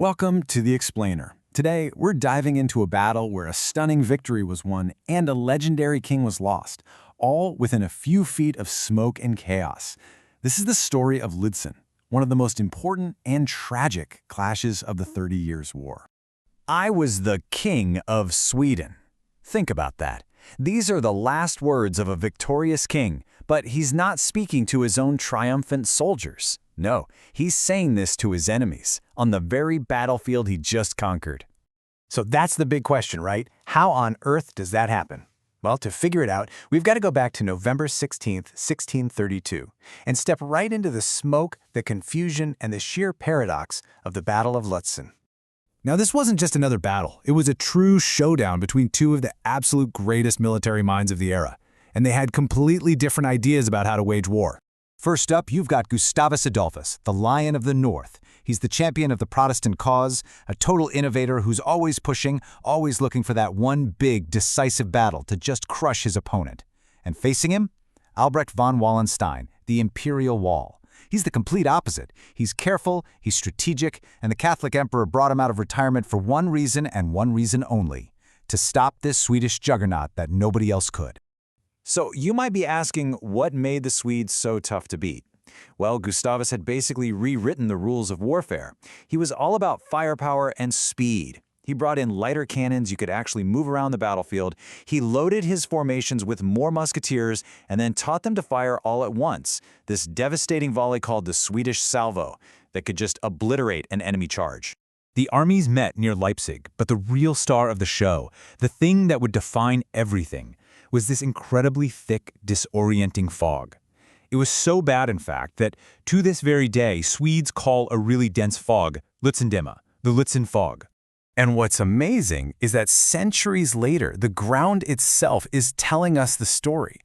Welcome to The Explainer. Today, we're diving into a battle where a stunning victory was won and a legendary king was lost, all within a few feet of smoke and chaos. This is the story of Lützen, one of the most important and tragic clashes of the 30 Years' War. I was the king of Sweden. Think about that. These are the last words of a victorious king, but he's not speaking to his own triumphant soldiers. No, he's saying this to his enemies, on the very battlefield he just conquered. So that's the big question, right? How on earth does that happen? Well, to figure it out, we've got to go back to November 16th, 1632, and step right into the smoke, the confusion, and the sheer paradox of the Battle of Lützen. Now, this wasn't just another battle. It was a true showdown between two of the absolute greatest military minds of the era, and they had completely different ideas about how to wage war. First up, you've got Gustavus Adolphus, the Lion of the North. He's the champion of the Protestant cause, a total innovator who's always pushing, always looking for that one big, decisive battle to just crush his opponent. And facing him, Albrecht von Wallenstein, the Imperial Wall. He's the complete opposite. He's careful, he's strategic, and the Catholic Emperor brought him out of retirement for one reason and one reason only: to stop this Swedish juggernaut that nobody else could. So you might be asking, what made the Swedes so tough to beat? Well, Gustavus had basically rewritten the rules of warfare. He was all about firepower and speed. He brought in lighter cannons you could actually move around the battlefield. He loaded his formations with more musketeers and then taught them to fire all at once, this devastating volley called the Swedish salvo that could just obliterate an enemy charge. The armies met near Leipzig, but the real star of the show, the thing that would define everything, was this incredibly thick, disorienting fog. It was so bad, in fact, that to this very day, Swedes call a really dense fog Lützendimma, the Lützen fog. And what's amazing is that centuries later, the ground itself is telling us the story.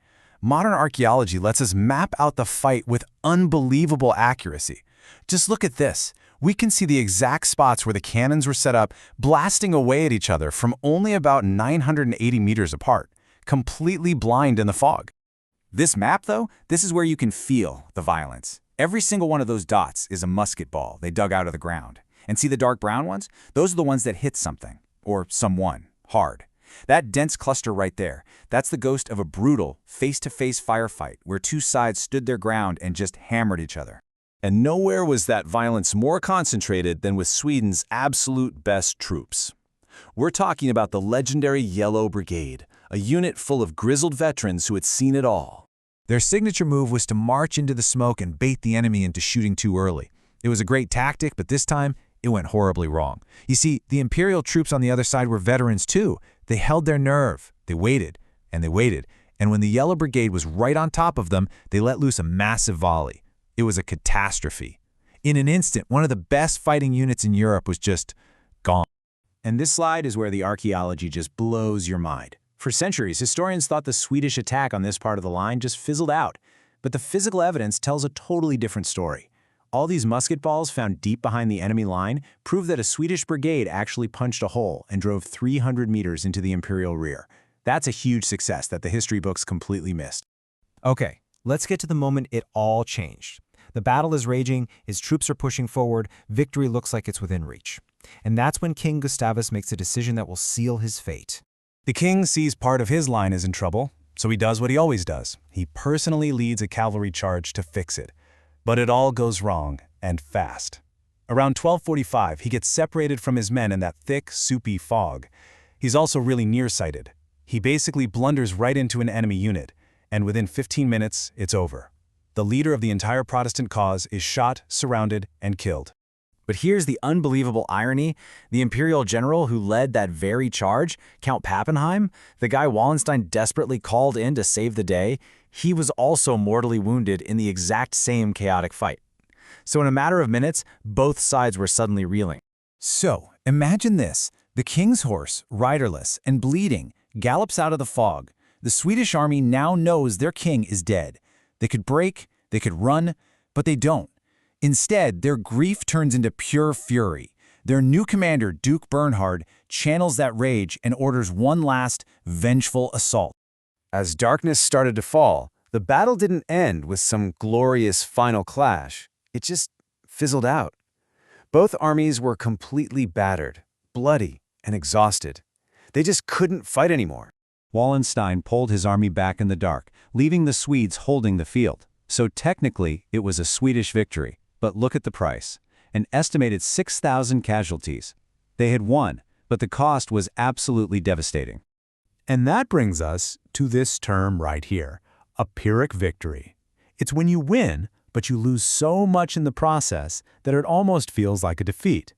Modern archaeology lets us map out the fight with unbelievable accuracy. Just look at this. We can see the exact spots where the cannons were set up, blasting away at each other from only about 980 meters apart, completely blind in the fog. This map, though, this is where you can feel the violence. Every single one of those dots is a musket ball they dug out of the ground. And see the dark brown ones? Those are the ones that hit something, or someone, hard. That dense cluster right there, that's the ghost of a brutal, face-to-face firefight where two sides stood their ground and just hammered each other. And nowhere was that violence more concentrated than with Sweden's absolute best troops. We're talking about the legendary Yellow Brigade, a unit full of grizzled veterans who had seen it all. Their signature move was to march into the smoke and bait the enemy into shooting too early. It was a great tactic, but this time, it went horribly wrong. You see, the Imperial troops on the other side were veterans too. They held their nerve. They waited, and they waited. And when the Yellow Brigade was right on top of them, they let loose a massive volley. It was a catastrophe. In an instant, one of the best fighting units in Europe was just gone. And this slide is where the archaeology just blows your mind. For centuries, historians thought the Swedish attack on this part of the line just fizzled out. But the physical evidence tells a totally different story. All these musket balls found deep behind the enemy line prove that a Swedish brigade actually punched a hole and drove 300 meters into the Imperial rear. That's a huge success that the history books completely missed. Okay, let's get to the moment it all changed. The battle is raging, his troops are pushing forward, victory looks like it's within reach. And that's when King Gustavus makes a decision that will seal his fate. The king sees part of his line is in trouble, so he does what he always does. He personally leads a cavalry charge to fix it. But it all goes wrong, and fast. Around 1245, he gets separated from his men in that thick, soupy fog. He's also really nearsighted. He basically blunders right into an enemy unit, and within 15 minutes, it's over. The leader of the entire Protestant cause is shot, surrounded, and killed. But here's the unbelievable irony. The Imperial general who led that very charge, Count Pappenheim, the guy Wallenstein desperately called in to save the day, he was also mortally wounded in the exact same chaotic fight. So in a matter of minutes, both sides were suddenly reeling. So, imagine this. The king's horse, riderless and bleeding, gallops out of the fog. The Swedish army now knows their king is dead. They could break, they could run, but they don't. Instead, their grief turns into pure fury. Their new commander, Duke Bernhard, channels that rage and orders one last, vengeful assault. As darkness started to fall, the battle didn't end with some glorious final clash. It just fizzled out. Both armies were completely battered, bloody, and exhausted. They just couldn't fight anymore. Wallenstein pulled his army back in the dark, leaving the Swedes holding the field. So technically, it was a Swedish victory. But look at the price. An estimated 6,000 casualties. They had won, but the cost was absolutely devastating. And that brings us to this term right here, a Pyrrhic victory. It's when you win, but you lose so much in the process that it almost feels like a defeat.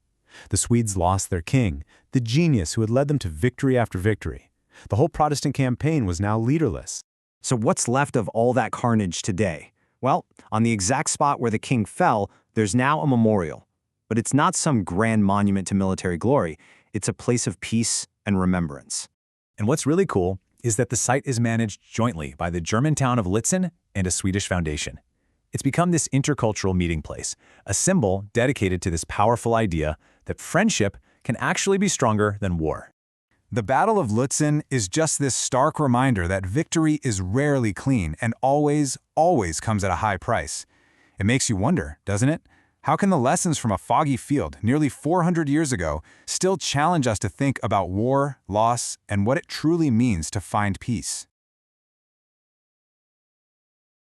The Swedes lost their king, the genius who had led them to victory after victory. The whole Protestant campaign was now leaderless. So what's left of all that carnage today? Well, on the exact spot where the king fell, there's now a memorial. But it's not some grand monument to military glory. It's a place of peace and remembrance. And what's really cool is that the site is managed jointly by the German town of Lützen and a Swedish foundation. It's become this intercultural meeting place, a symbol dedicated to this powerful idea that friendship can actually be stronger than war. The Battle of Lützen is just this stark reminder that victory is rarely clean and always comes at a high price. It makes you wonder, doesn't it? How can the lessons from a foggy field nearly 400 years ago still challenge us to think about war, loss, and what it truly means to find peace?